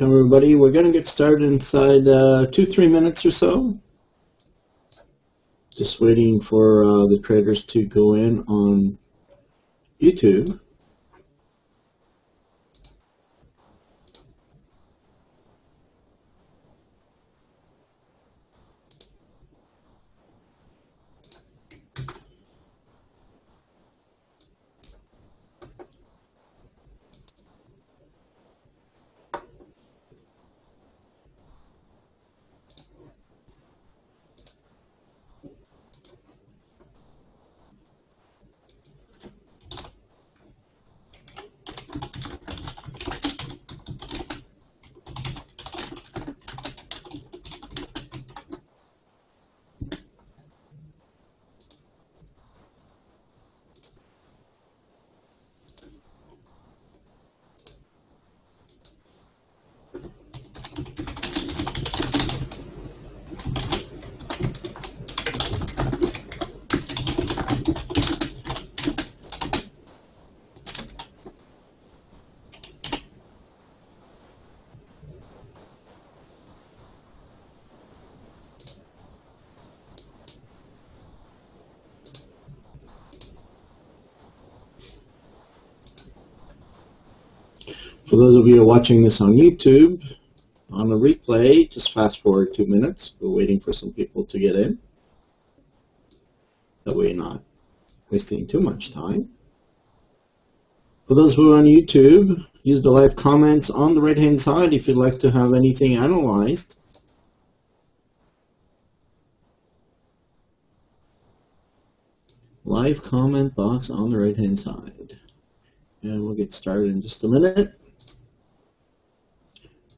Welcome everybody. We're going to get started inside 2-3 minutes or so. Just waiting for the traders to go in on YouTube. For those of you who are watching this on YouTube, on a replay, just fast forward 2 minutes. We're waiting for some people to get in. That way you're not wasting too much time. For those who are on YouTube, use the live comments on the right-hand side if you'd like to have anything analyzed. Live comment box on the right-hand side. And we'll get started in just a minute.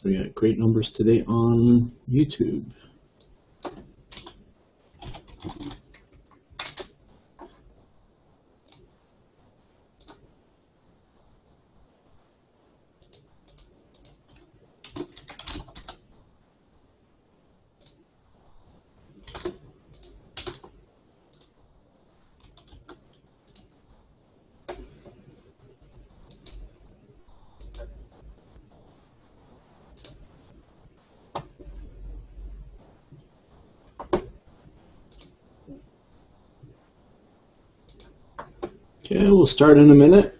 We got great numbers today on YouTube. Okay, we'll start in a minute.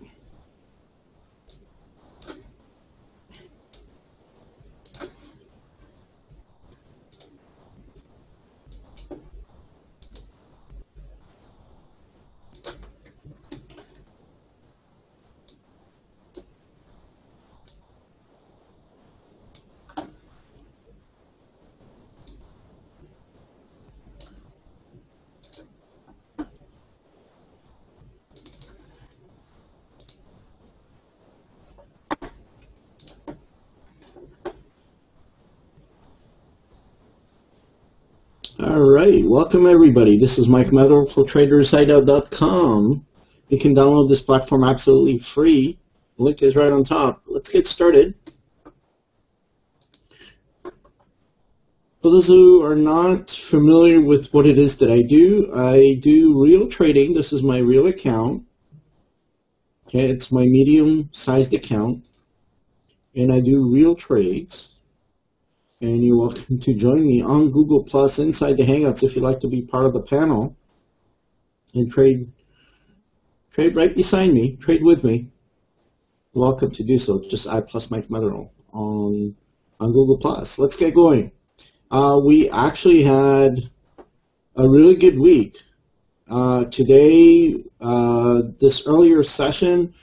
Alright, welcome everybody. This is Mike Mether for TradersHideout.com. You can download this platform absolutely free. The link is right on top. Let's get started. For those who are not familiar with what it is that I do real trading. This is my real account. Okay, it's my medium-sized account. And I do real trades. And you're welcome to join me on Google Plus inside the Hangouts if you'd like to be part of the panel and trade right beside me, trade with me. Welcome to do so. Just add plus Mike Mether on Google Plus. Let's get going. We actually had a really good week. Today, this earlier session,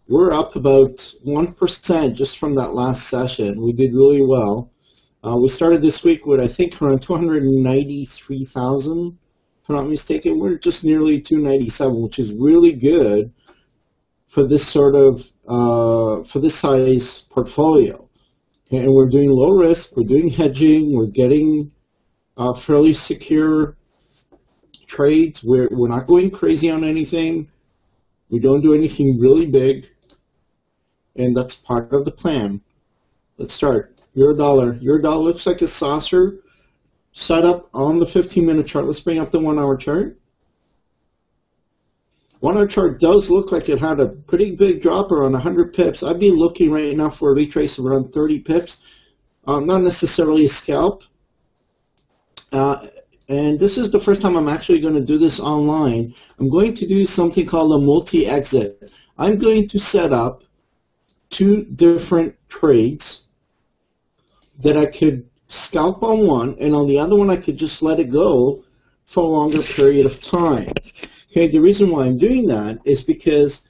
we're up about 1% just from that last session. We did really well. We started this week with, I think, around 293,000, if I'm not mistaken. We're just nearly 297, which is really good for this sort of, for this size portfolio. Okay, and we're doing low risk, we're doing hedging, we're getting fairly secure trades. We're not going crazy on anything. We don't do anything really big, and that's part of the plan. Let's start. Euro dollar. Euro dollar looks like a saucer set up on the 15-minute chart. Let's bring up the 1-hour chart. 1-hour chart does look like it had a pretty big drop around 100 pips. I'd be looking right now for a retrace of around 30 pips. not necessarily a scalp. And this is the first time I'm actually going to do this online. I'm going to do something called a multi-exit. I'm going to set up 2 different trades that I could scalp on one, and on the other one I could just let it go for a longer period of time. Okay, the reason why I'm doing that is because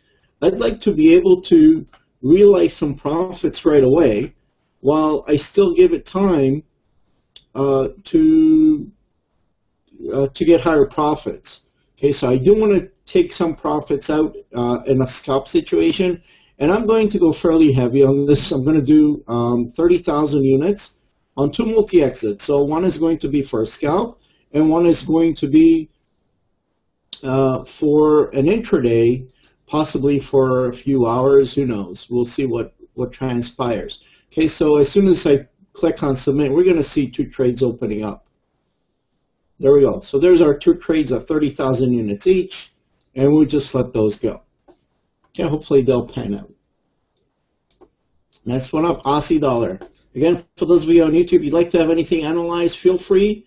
I'd like to be able to realize some profits right away while I still give it time to get higher profits. Okay, so I do want to take some profits out in a scalp situation, and I'm going to go fairly heavy on this. I'm going to do 30,000 units on 2 multi-exits. So one is going to be for a scalp, and one is going to be for an intraday, possibly for a few hours. Who knows? We'll see what transpires. Okay, so as soon as I click on submit, we're going to see 2 trades opening up. There we go. So there's our 2 trades of 30,000 units each, and we'll just let those go. Okay, hopefully they'll pan out. Next one up, Aussie dollar. Again, for those of you on YouTube, if you'd like to have anything analyzed, feel free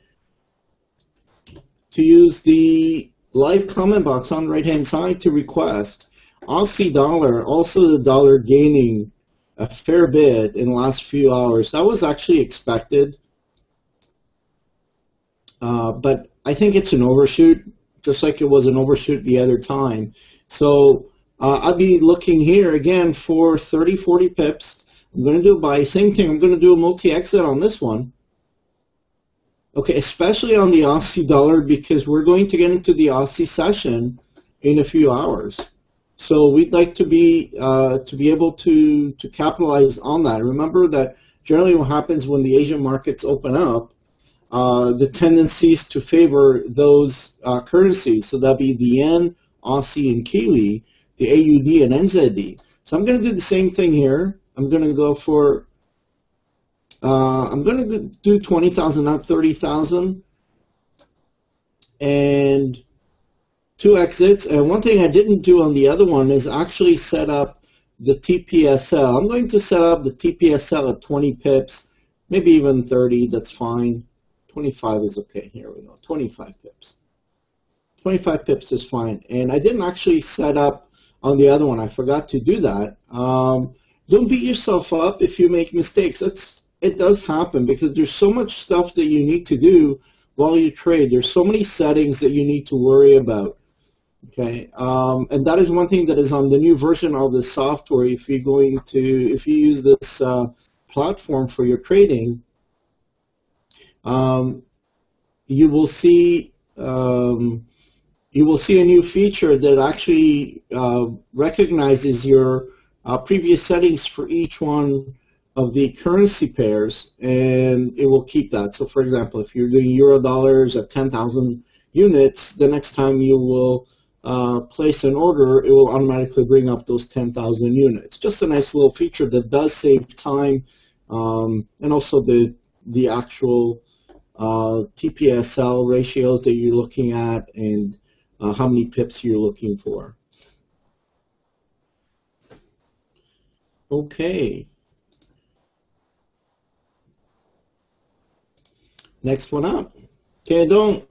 to use the live comment box on the right-hand side to request. Aussie dollar, also the dollar gaining a fair bit in the last few hours. That was actually expected, but I think it's an overshoot, just like it was an overshoot the other time. So I'll be looking here again for 30, 40 pips. I'm going to do a buy. Same thing, I'm going to do a multi-exit on this one. Okay, especially on the Aussie dollar, because we're going to get into the Aussie session in a few hours. So we'd like to be able to capitalize on that. Remember that generally what happens when the Asian markets open up, the tendency is to favor those currencies. So that'd be the yen, Aussie, and Kiwi, the AUD and NZD. So I'm going to do the same thing here. I'm going to go for, I'm going to do 20,000, not 30,000, and 2 exits. And one thing I didn't do on the other one is actually set up the TPSL. I'm going to set up the TPSL at 20 pips, maybe even 30, that's fine. 25 is okay, here we go, 25 pips. 25 pips is fine. And I didn't actually set up on the other one, I forgot to do that. Don't beat yourself up if you make mistakes. It does happen because there's so much stuff that you need to do while you trade. There's so many settings that you need to worry about. Okay, and that is one thing that is on the new version of the software. If you use this platform for your trading, you will see a new feature that actually recognizes your previous settings for each one of the currency pairs, and it will keep that. So for example, if you're doing euro dollars at 10,000 units, the next time you will place an order, it will automatically bring up those 10,000 units. Just a nice little feature that does save time, and also the actual TPSL ratios that you're looking at, and how many pips you're looking for. Okay. Next one up. Okay, don't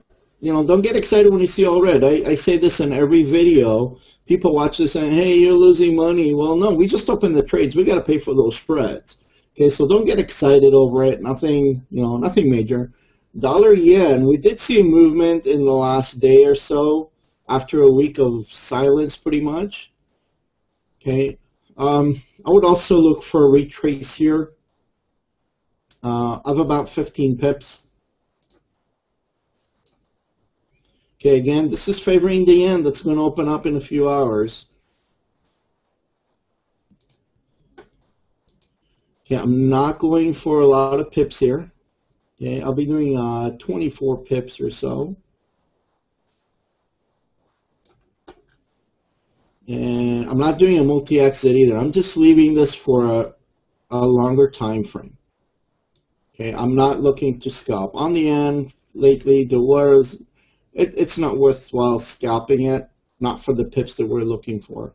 get excited when you see all red. I say this in every video. People watch this and, hey, you're losing money. Well, no, we just opened the trades. We got to pay for those spreads. Okay, so don't get excited over it. Nothing, nothing major. Dollar yen, we did see a movement in the last day or so after a week of silence, pretty much. Okay, I would also look for a retrace here of about 15 pips. Okay, again, this is favoring the yen. That's going to open up in a few hours. Okay, I'm not going for a lot of pips here. Okay, I'll be doing 24 pips or so. And I'm not doing a multi-exit either. I'm just leaving this for a longer time frame. Okay, I'm not looking to scalp. On the end, lately, it's not worthwhile scalping it, not for the pips that we're looking for.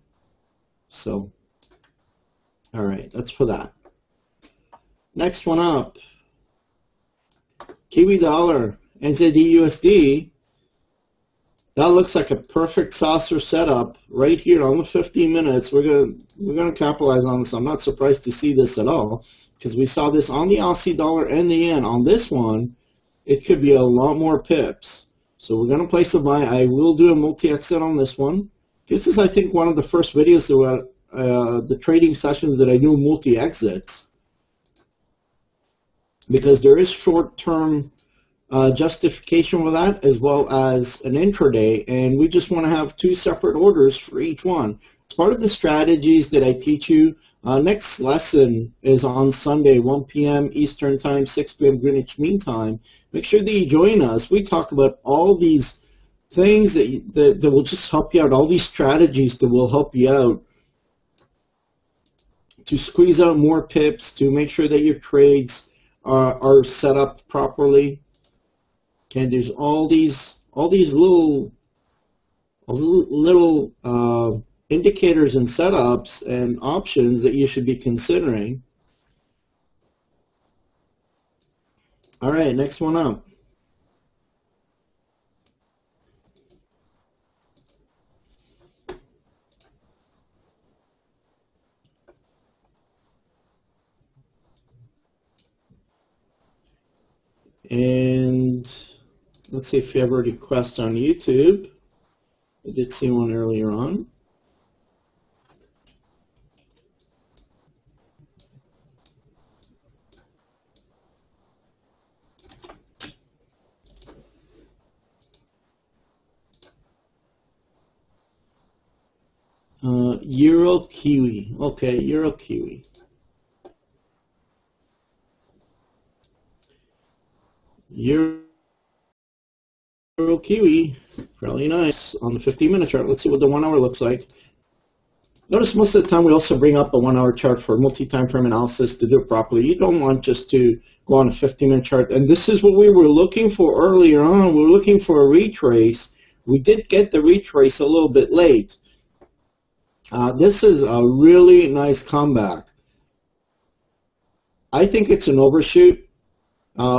So, all right, that's for that. Next one up, Kiwi dollar, NZD USD. That looks like a perfect saucer setup right here on the 15 minutes. We're gonna capitalize on this. I'm not surprised to see this at all because we saw this on the Aussie dollar and the yen. On this one, it could be a lot more pips. So we're gonna place a buy. I will do a multi-exit on this one. This is, I think, one of the first videos that were the trading sessions that I do multi-exits, because there is short-term justification with that as well as an intraday, and we just want to have two separate orders for each one. It's part of the strategies that I teach you. Next lesson is on Sunday, 1 p.m. Eastern Time, 6 p.m. Greenwich Mean Time. Make sure that you join us. We talk about all these things that will just help you out, all these strategies that will help you out to squeeze out more pips, to make sure that your trades are set up properly. Okay, there's all these little indicators and setups and options that you should be considering. All right, next one up. And let's see if you have a request on YouTube. I did see one earlier on. Euro Kiwi. Okay, Euro Kiwi. Euro Kiwi, fairly nice on the 15-minute chart. Let's see what the 1 hour looks like. Notice most of the time we also bring up a 1 hour chart for multi-time frame analysis to do it properly. You don't want just to go on a 15-minute chart. And this is what we were looking for earlier on. We were looking for a retrace. We did get the retrace a little bit late. This is a really nice comeback. I think it's an overshoot.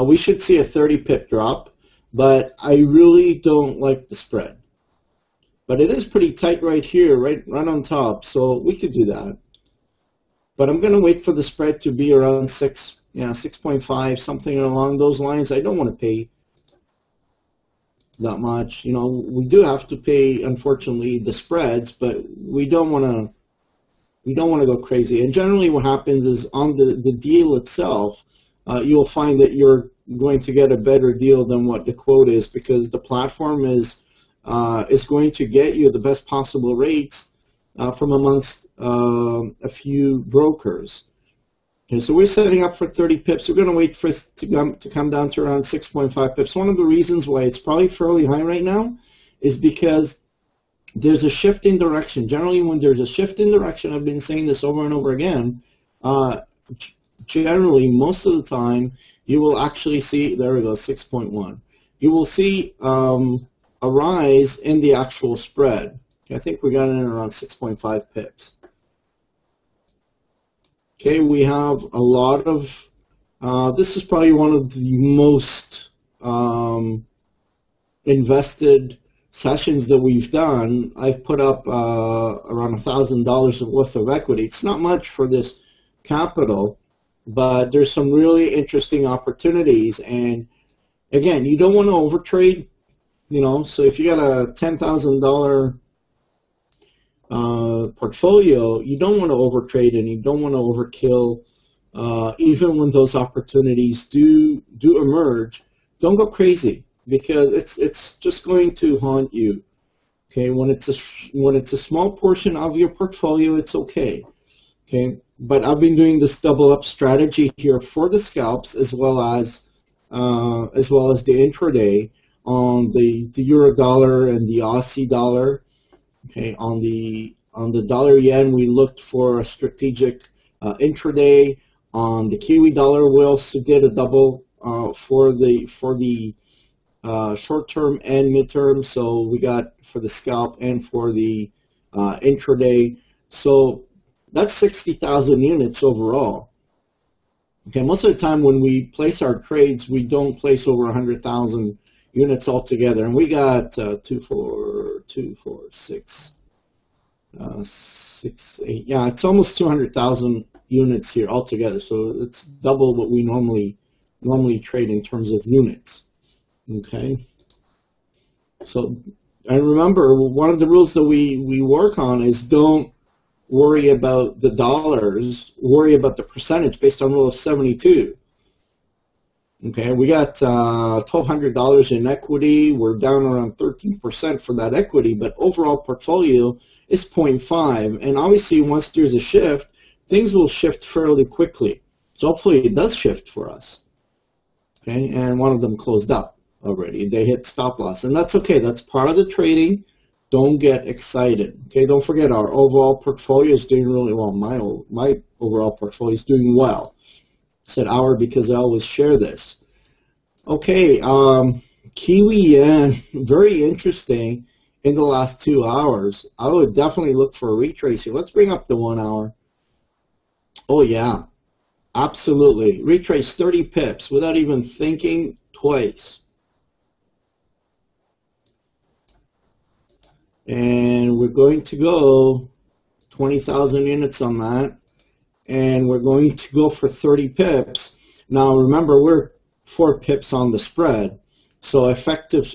We should see a 30 pip drop, but I really don't like the spread. But it is pretty tight right here, right on top, so we could do that. But I'm going to wait for the spread to be around 6.5, something along those lines. I don't want to pay that much. You know, we do have to pay, unfortunately, the spreads, but we don't want to go crazy. And generally what happens is on the deal itself, you'll find that you're going to get a better deal than what the quote is, because the platform is going to get you the best possible rates from amongst a few brokers. Okay, so we're setting up for 30 pips. We're going to wait for it to come down to around 6.5 pips. One of the reasons why it's probably fairly high right now is because there's a shift in direction. Generally, when there's a shift in direction, I've been saying this over and over again, generally, most of the time, you will actually see, there we go, 6.1. You will see a rise in the actual spread. Okay, I think we got it in around 6.5 pips. Okay, we have a lot of, this is probably one of the most invested sessions that we've done. I've put up around $1,000 worth of equity. It's not much for this capital, but there's some really interesting opportunities. And again, you don't want to overtrade, you know, so if you got a $10,000 portfolio, you don't want to overtrade and you don't want to overkill. Even when those opportunities do emerge, don't go crazy, because it's just going to haunt you. Okay, when it's a small portion of your portfolio, it's okay. Okay, but I've been doing this double up strategy here for the scalps as well as the intraday on the euro dollar and the Aussie dollar. Okay, on the dollar yen, we looked for a strategic intraday. On the Kiwi dollar, we also did a double for the short term and midterm. So we got for the scalp and for the intraday. So that's 60,000 units overall. Okay, most of the time when we place our trades, we don't place over 100,000 units altogether, and we got 8. Yeah, it's almost 200,000 units here altogether. So it's double what we normally trade in terms of units. Okay. So, and remember, one of the rules that we work on is don't worry about the dollars, worry about the percentage based on rule of 72. Okay, we got $1,200 in equity. We're down around 13% for that equity, but overall portfolio is 0.5. And obviously, once there's a shift, things will shift fairly quickly. So hopefully it does shift for us. Okay, and one of them closed up already. They hit stop loss, and that's okay. That's part of the trading. Don't get excited. Okay, don't forget our overall portfolio is doing really well. My overall portfolio is doing well. I said our because I always share this. Okay, Kiwi Yen, very interesting in the last 2 hours. I would definitely look for a retrace here. Let's bring up the 1 hour. Oh yeah, absolutely. Retrace 30 pips without even thinking twice. And we're going to go 20,000 units on that. And we're going to go for 30 pips. Now remember, we're 4 pips on the spread. So effective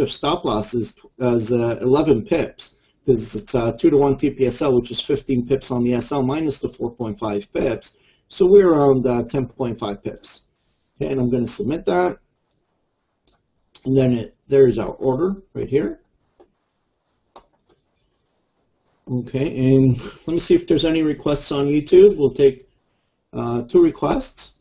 stop loss is 11 pips. Because it's 2-to-1 TPSL, which is 15 pips on the SL minus the 4.5 pips. So we're around 10.5 pips. Okay, and I'm going to submit that. And then there's our order right here. Okay, and let me see if there's any requests on YouTube. We'll take 2 requests.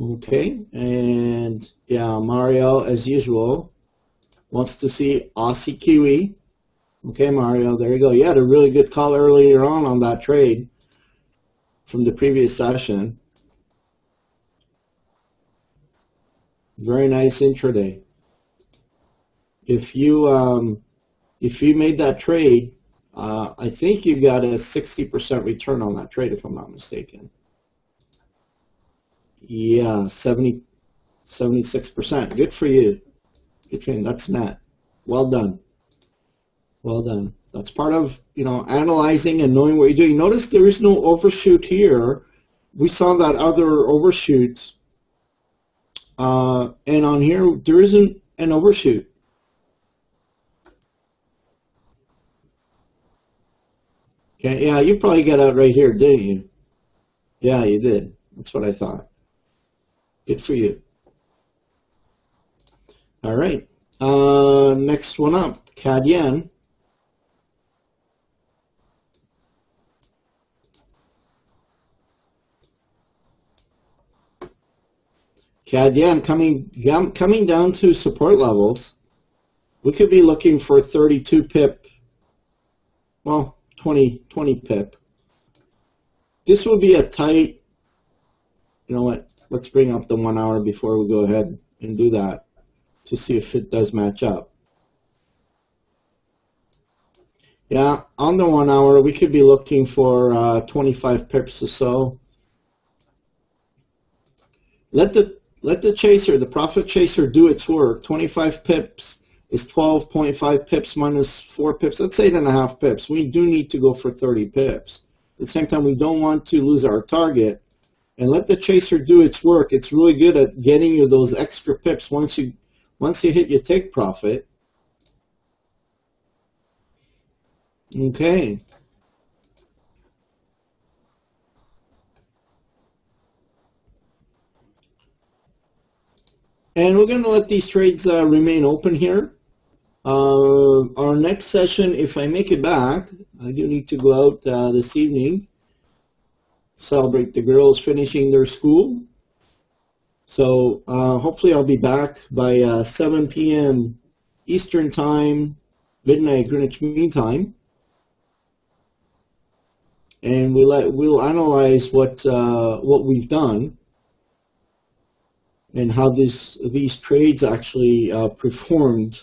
Okay, and yeah, Mario, as usual, wants to see Aussie Kiwi. Okay, Mario, there you go. You had a really good call earlier on that trade from the previous session. Very nice intraday. If you made that trade, I think you got a 60% return on that trade, if I'm not mistaken. Yeah, 76%. Good for you. Good trade. That's net. Well done. Well done. That's part of, analyzing and knowing what you're doing. Notice there is no overshoot here. We saw that other overshoot, and on here there isn't an overshoot. Okay, yeah, you probably got out right here, didn't you? Yeah, you did. That's what I thought. Good for you. All right. Next one up, CAD Yen. CAD Yen coming down to support levels. We could be looking for 32 pip. Well, 20 pip. This will be a tight, you know what, let's bring up the 1 hour before we go ahead and do that to see if it does match up. Yeah, on the 1 hour we could be looking for 25 pips or so. Let the chaser, the profit chaser, do its work. 25 pips is 12.5 pips minus 4 pips. That's 8.5 pips. We do need to go for 30 pips. At the same time, we don't want to lose our target. And let the chaser do its work. It's really good at getting you those extra pips once you hit your take profit. Okay. And we're going to let these trades remain open here. Our next session, if I make it back, I do need to go out this evening, celebrate the girls finishing their school. So hopefully I'll be back by 7 p.m. Eastern Time, midnight Greenwich Mean Time, and we'll analyze what we've done and how these trades actually performed.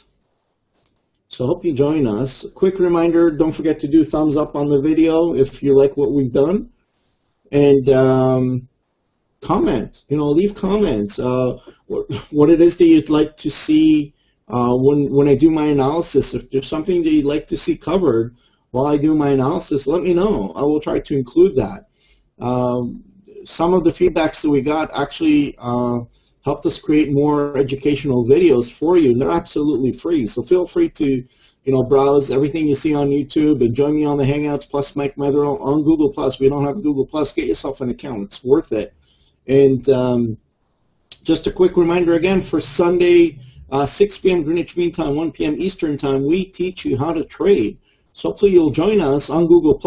So I hope you join us. Quick reminder, don't forget to do thumbs up on the video if you like what we've done. And comment, leave comments. What it is that you'd like to see when I do my analysis. If there's something that you'd like to see covered while I do my analysis, let me know. I will try to include that. Some of the feedbacks that we got actually helped us create more educational videos for you, and they're absolutely free. So feel free to, browse everything you see on YouTube and join me on the Hangouts plus Mike Methero on Google+. We don't have Google+. Get yourself an account. It's worth it. And just a quick reminder again, for Sunday, 6 p.m. Greenwich Mean Time, 1 p.m. Eastern Time, we teach you how to trade. So hopefully you'll join us on Google+.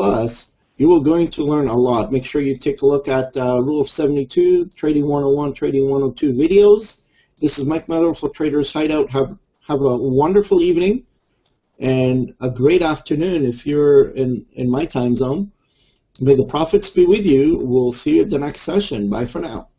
You are going to learn a lot. Make sure you take a look at Rule of 72, Trading 101, Trading 102 videos. This is Mike Methero for Traders Hideout. Have a wonderful evening and a great afternoon if you're in my time zone. May the profits be with you. We'll see you at the next session. Bye for now.